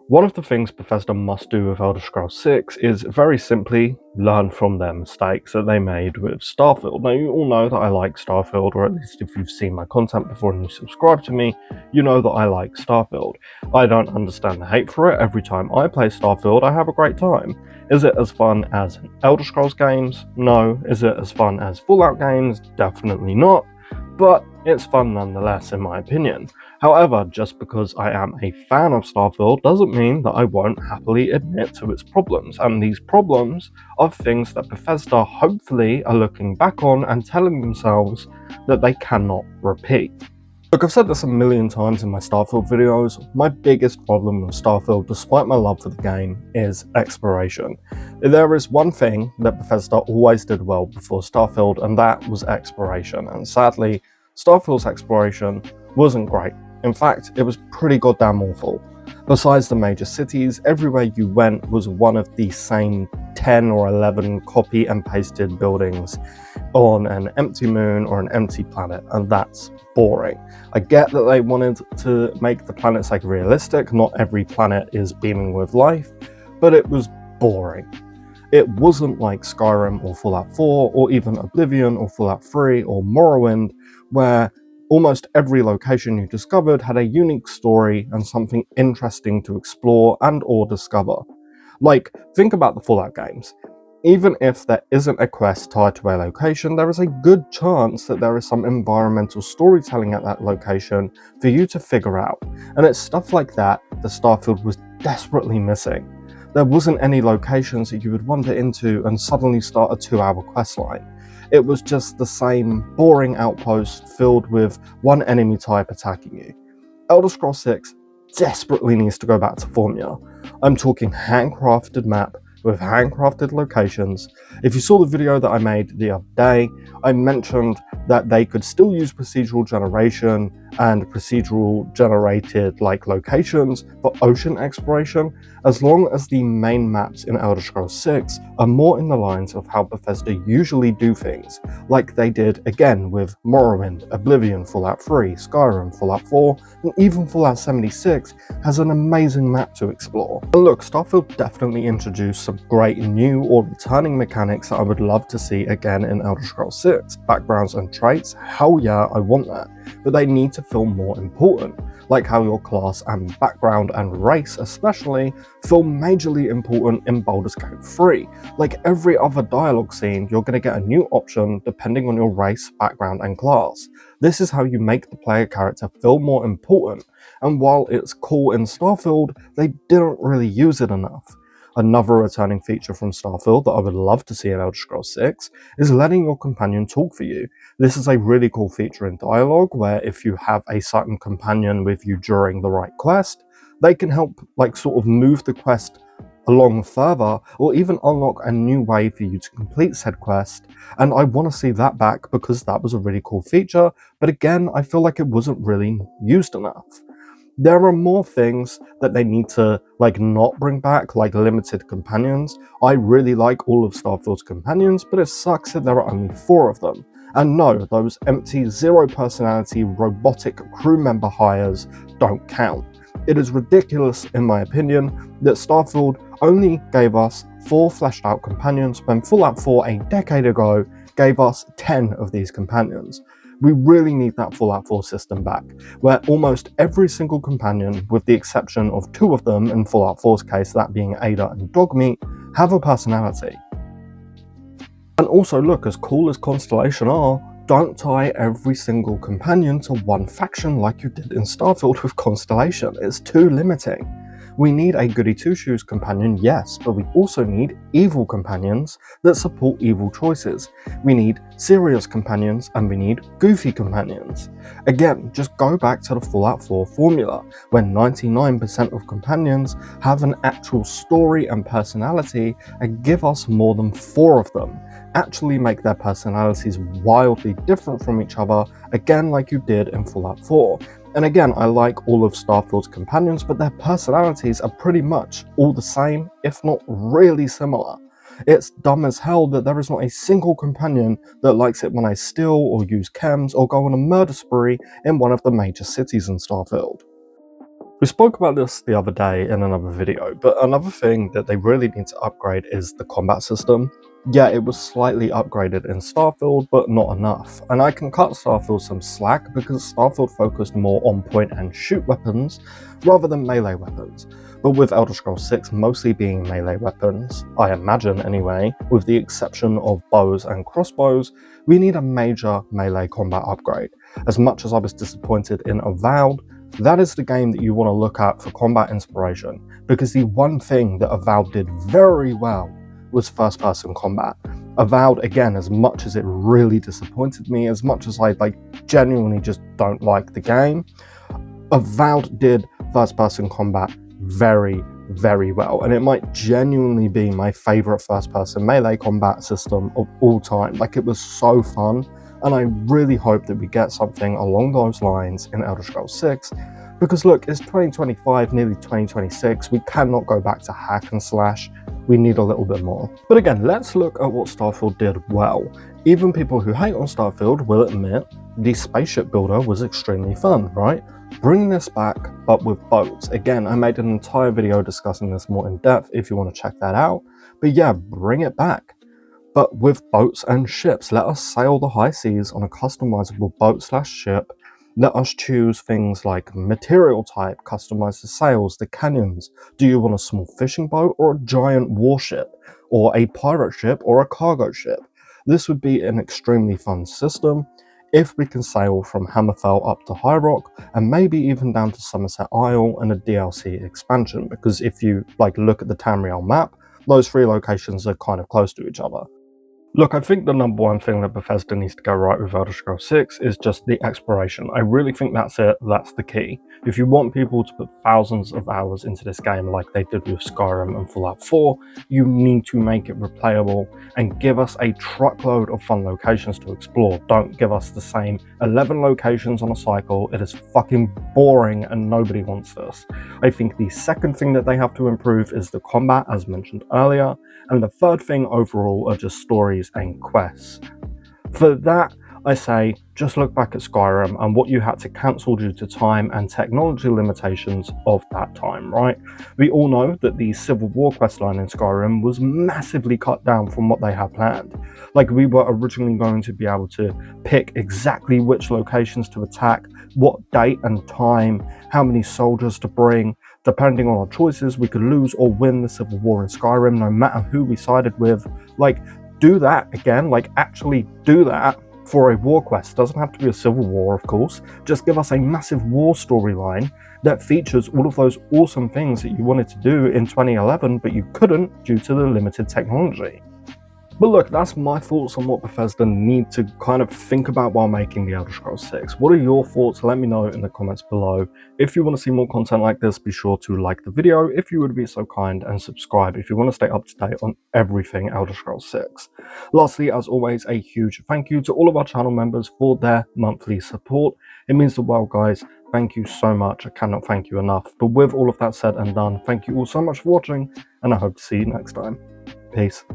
One of the things Bethesda must do with Elder Scrolls 6 is very simply learn from their mistakes that they made with Starfield. Now, you all know that I like Starfield, or at least if you've seen my content before and you subscribe to me, you know that I like Starfield. I don't understand the hate for it. Every time I play Starfield, I have a great time. Is it as fun as Elder Scrolls games? No. Is it as fun as Fallout games? Definitely not. But it's fun nonetheless, in my opinion. However, just because I am a fan of Starfield doesn't mean that I won't happily admit to its problems, and these problems are things that Bethesda hopefully are looking back on and telling themselves that they cannot repeat. Look, I've said this a million times in my Starfield videos. My biggest problem with Starfield, despite my love for the game, is exploration. There is one thing that Bethesda always did well before Starfield, and that was exploration. And sadly, Starfield's exploration wasn't great. In fact, it was pretty goddamn awful. Besides the major cities, everywhere you went was one of the same 10 or 11 copy and pasted buildings on an empty moon or an empty planet, and that's boring. I get that they wanted to make the planets like realistic, not every planet is beaming with life, but it was boring. It wasn't like Skyrim or Fallout 4 or even Oblivion or Fallout 3 or Morrowind, where almost every location you discovered had a unique story and something interesting to explore and or discover. Like, think about the Fallout games. Even if there isn't a quest tied to a location, there is a good chance that there is some environmental storytelling at that location for you to figure out. And it's stuff like that Starfield was desperately missing. There wasn't any locations that you would wander into and suddenly start a 2-hour questline. It was just the same boring outpost filled with one enemy type attacking you. Elder Scrolls 6 desperately needs to go back to formula. I'm talking handcrafted map with handcrafted locations. If you saw the video that I made the other day, I mentioned that they could still use procedural generation and procedural generated locations for ocean exploration, as long as the main maps in Elder Scrolls 6 are more in the lines of how Bethesda usually do things, like they did again with Morrowind, Oblivion, Fallout 3, Skyrim, Fallout 4, and even Fallout 76 has an amazing map to explore. And look, Starfield definitely introduced some great new or returning mechanics that I would love to see again in Elder Scrolls 6. Backgrounds and traits, hell yeah, I want that. But they need to feel more important, like how your class and background and race especially feel majorly important in Baldur's Gate 3. Like every other dialogue scene, you're going to get a new option depending on your race, background and class. This is how you make the player character feel more important, and while it's cool in Starfield, they didn't really use it enough. Another returning feature from Starfield that I would love to see in Elder Scrolls 6 is letting your companion talk for you. This is a really cool feature in dialogue where if you have a certain companion with you during the right quest, they can help sort of move the quest along further or even unlock a new way for you to complete said quest, and I want to see that back because that was a really cool feature, but again I feel like it wasn't really used enough. There are more things that they need to not bring back, like limited companions. I really like all of Starfield's companions, but it sucks that there are only 4 of them. And no, those empty, zero personality robotic crew member hires don't count. It is ridiculous, in my opinion, that Starfield only gave us 4 fleshed out companions when Fallout 4 a decade ago gave us 10 of these companions. We really need that Fallout 4 system back, where almost every single companion, with the exception of 2 of them, in Fallout 4's case that being Ada and Dogmeat, have a personality. And also look, as cool as Constellation are, don't tie every single companion to one faction like you did in Starfield with Constellation. It's too limiting. We need a goody two-shoes companion, yes, but we also need evil companions that support evil choices. We need serious companions and we need goofy companions. Again, just go back to the Fallout 4 formula, where 99% of companions have an actual story and personality, and give us more than 4 of them. Actually make their personalities wildly different from each other, again like you did in Fallout 4. And again, I like all of Starfield's companions, but their personalities are pretty much all the same, if not really similar. It's dumb as hell that there is not a single companion that likes it when I steal or use chems or go on a murder spree in one of the major cities in Starfield. We spoke about this the other day in another video, but another thing that they really need to upgrade is the combat system. Yeah, it was slightly upgraded in Starfield, but not enough. And I can cut Starfield some slack because Starfield focused more on point and shoot weapons rather than melee weapons. But with Elder Scrolls 6 mostly being melee weapons, I imagine anyway, with the exception of bows and crossbows, we need a major melee combat upgrade. As much as I was disappointed in Avowed, that is the game that you want to look at for combat inspiration, because the one thing that Avowed did very well was first-person combat. Avowed, again, as much as it really disappointed me, as much as I genuinely just don't like the game, Avowed did first-person combat very, very well, and it might genuinely be my favorite first-person melee combat system of all time. It was so fun, and I really hope that we get something along those lines in Elder Scrolls 6, because look, it's 2025, nearly 2026, we cannot go back to hack and slash, we need a little bit more. But again, let's look at what Starfield did well. Even people who hate on Starfield will admit the spaceship builder was extremely fun, right? Bring this back, but with boats. Again, I made an entire video discussing this more in depth if you want to check that out, but yeah, bring it back. But with boats and ships, let us sail the high seas on a customizable boat/ship. Let us choose things like material type, customize the sails, the cannons. Do you want a small fishing boat or a giant warship? Or a pirate ship or a cargo ship? This would be an extremely fun system if we can sail from Hammerfell up to High Rock and maybe even down to Somerset Isle and a DLC expansion, because if you look at the Tamriel map, those three locations are kind of close to each other. Look, I think the number one thing that Bethesda needs to go right with Elder Scrolls 6 is just the exploration. I really think that's it, that's the key. If you want people to put thousands of hours into this game like they did with Skyrim and Fallout 4, you need to make it replayable and give us a truckload of fun locations to explore. Don't give us the same 11 locations on a cycle. It is fucking boring and nobody wants this. I think the second thing that they have to improve is the combat, as mentioned earlier, and the third thing overall are just stories and quests. For that, I say just look back at Skyrim and what you had to cancel due to time and technology limitations of that time, right? We all know that the Civil War questline in Skyrim was massively cut down from what they had planned. We were originally going to be able to pick exactly which locations to attack, what date and time, how many soldiers to bring. Depending on our choices, we could lose or win the Civil War in Skyrim, no matter who we sided with. Do that again, actually do that for a war quest. It doesn't have to be a civil war, of course. Just give us a massive war storyline that features all of those awesome things that you wanted to do in 2011, but you couldn't due to the limited technology. But look, that's my thoughts on what Bethesda need to kind of think about while making the Elder Scrolls 6. What are your thoughts? Let me know in the comments below. If you want to see more content like this, be sure to like the video if you would be so kind, and subscribe if you want to stay up to date on everything Elder Scrolls 6. Lastly, as always, a huge thank you to all of our channel members for their monthly support. It means the world, guys. Thank you so much. I cannot thank you enough. But with all of that said and done, thank you all so much for watching, and I hope to see you next time. Peace.